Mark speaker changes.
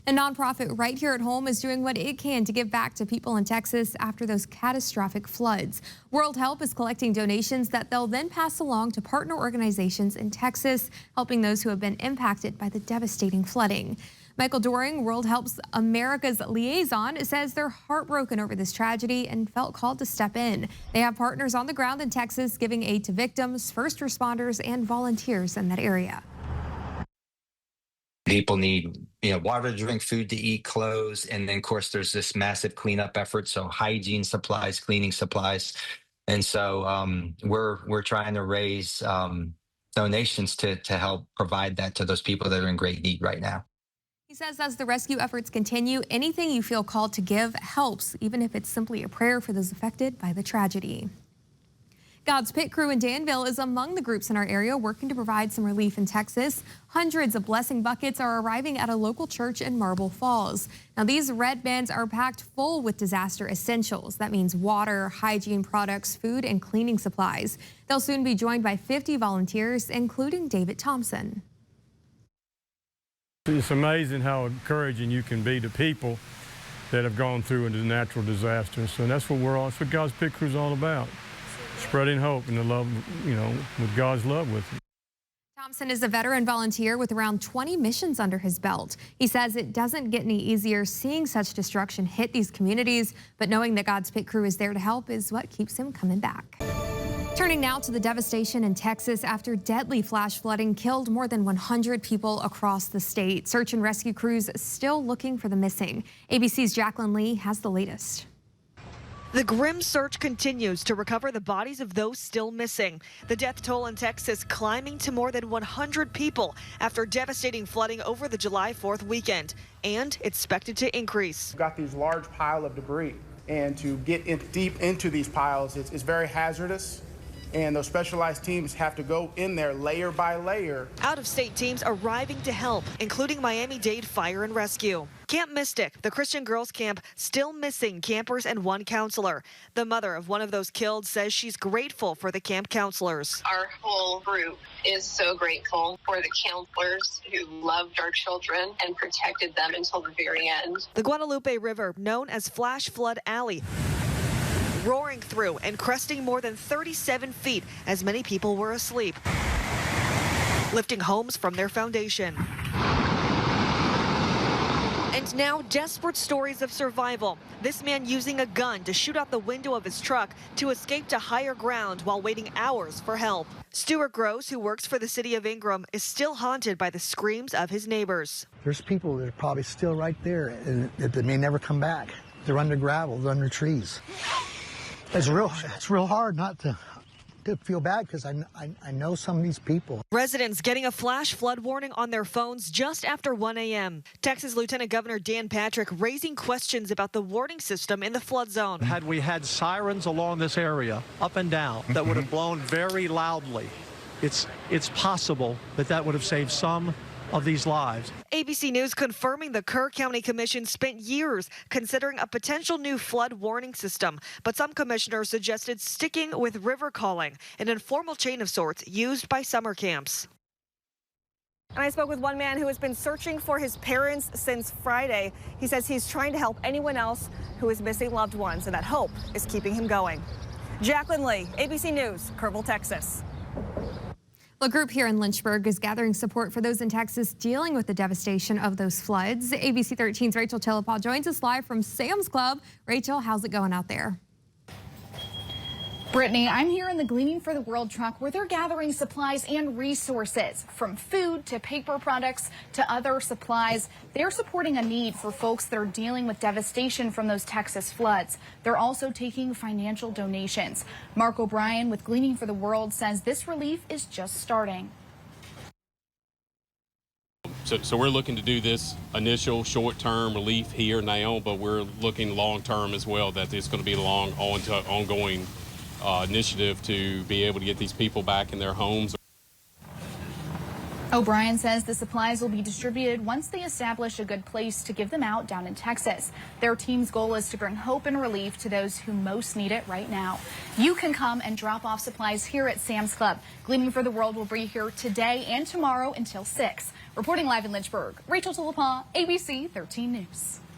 Speaker 1: A nonprofit right here at home is doing what it can to give back to people in Texas after those catastrophic floods. World Help is collecting donations that they'll then pass along to partner organizations in Texas, helping those who have been impacted by the devastating flooding. Michael Doring, World Help's America's liaison, says they're heartbroken over this tragedy and felt called to step in. They have partners on the ground in Texas giving aid to victims, first responders, and volunteers in that area.
Speaker 2: People need, water to drink, food to eat, clothes, and then of course there's this massive cleanup effort. So hygiene supplies, cleaning supplies, and so we're trying to raise donations to help provide that to those people that are in great need right now.
Speaker 1: He says as the rescue efforts continue, anything you feel called to give helps, even if it's simply a prayer for those affected by the tragedy. God's Pit Crew in Danville is among the groups in our area working to provide some relief in Texas. Hundreds of blessing buckets are arriving at a local church in Marble Falls. Now, these red bins are packed full with disaster essentials. That means water, hygiene products, food, and cleaning supplies. They'll soon be joined by 50 volunteers, including David Thompson.
Speaker 3: It's amazing how encouraging you can be to people that have gone through into natural disasters. So that's what God's Pit Crew is all about. Spreading hope and the love, with God's love with you.
Speaker 1: Thompson is a veteran volunteer with around 20 missions under his belt. He says it doesn't get any easier seeing such destruction hit these communities, but knowing that God's Pit Crew is there to help is what keeps him coming back. Turning now to the devastation in Texas after deadly flash flooding killed more than 100 people across the state. Search and rescue crews still looking for the missing. ABC's Jacqueline Lee has the latest.
Speaker 4: The grim search continues to recover the bodies of those still missing. The death toll in Texas climbing to more than 100 people after devastating flooding over the July 4th weekend, and expected to increase.
Speaker 5: We've got these large piles of debris, and to get deep into these piles is very hazardous. And those specialized teams have to go in there layer by layer.
Speaker 4: Out-of-state teams arriving to help, including Miami-Dade Fire and Rescue. Camp Mystic, the Christian girls camp, still missing campers and one counselor. The mother of one of those killed says she's grateful for the camp counselors.
Speaker 6: Our whole group is so grateful for the counselors who loved our children and protected them until the very end.
Speaker 4: The Guadalupe River, known as Flash Flood Alley, roaring through and cresting more than 37 feet as many people were asleep, lifting homes from their foundation. And now desperate stories of survival. This man using a gun to shoot out the window of his truck to escape to higher ground while waiting hours for help. Stuart Gross, who works for the city of Ingram, is still haunted by the screams of his neighbors.
Speaker 7: There's people that are probably still right there and that may never come back. They're under gravel, they're under trees. It's real hard not to feel bad because I know some of these people.
Speaker 4: Residents getting a flash flood warning on their phones just after 1 a.m. Texas Lieutenant Governor Dan Patrick raising questions about the warning system in the flood zone.
Speaker 8: Had we had sirens along this area, up and down, that would have blown very loudly, it's possible that would have saved some of these lives.
Speaker 4: ABC News confirming the Kerr County Commission spent years considering a potential new flood warning system, but some commissioners suggested sticking with river calling, an informal chain of sorts used by summer camps.
Speaker 9: And I spoke with one man who has been searching for his parents since Friday. He says he's trying to help anyone else who is missing loved ones, and that hope is keeping him going. Jacqueline Lee, ABC News, Kerrville, Texas.
Speaker 1: A group here in Lynchburg is gathering support for those in Texas dealing with the devastation of those floods. ABC 13's Rachel Telepaw joins us live from Sam's Club. Rachel, how's it going out there?
Speaker 10: Brittany, I'm here in the Gleaning for the World truck where they're gathering supplies and resources, from food to paper products to other supplies. They're supporting a need for folks that are dealing with devastation from those Texas floods. They're also taking financial donations. Mark O'Brien with Gleaning for the World says this relief is just starting.
Speaker 11: So we're looking to do this initial short-term relief here now, but we're looking long-term as well, that it's going to be a long, ongoing initiative to be able to get these people back in their homes.
Speaker 10: O'Brien says the supplies will be distributed once they establish a good place to give them out down in Texas. Their team's goal is to bring hope and relief to those who most need it right now. You can come and drop off supplies here at Sam's Club. Gleaning for the World will be here today and tomorrow until 6. Reporting live in Lynchburg, Rachel Tulipa, ABC 13 News.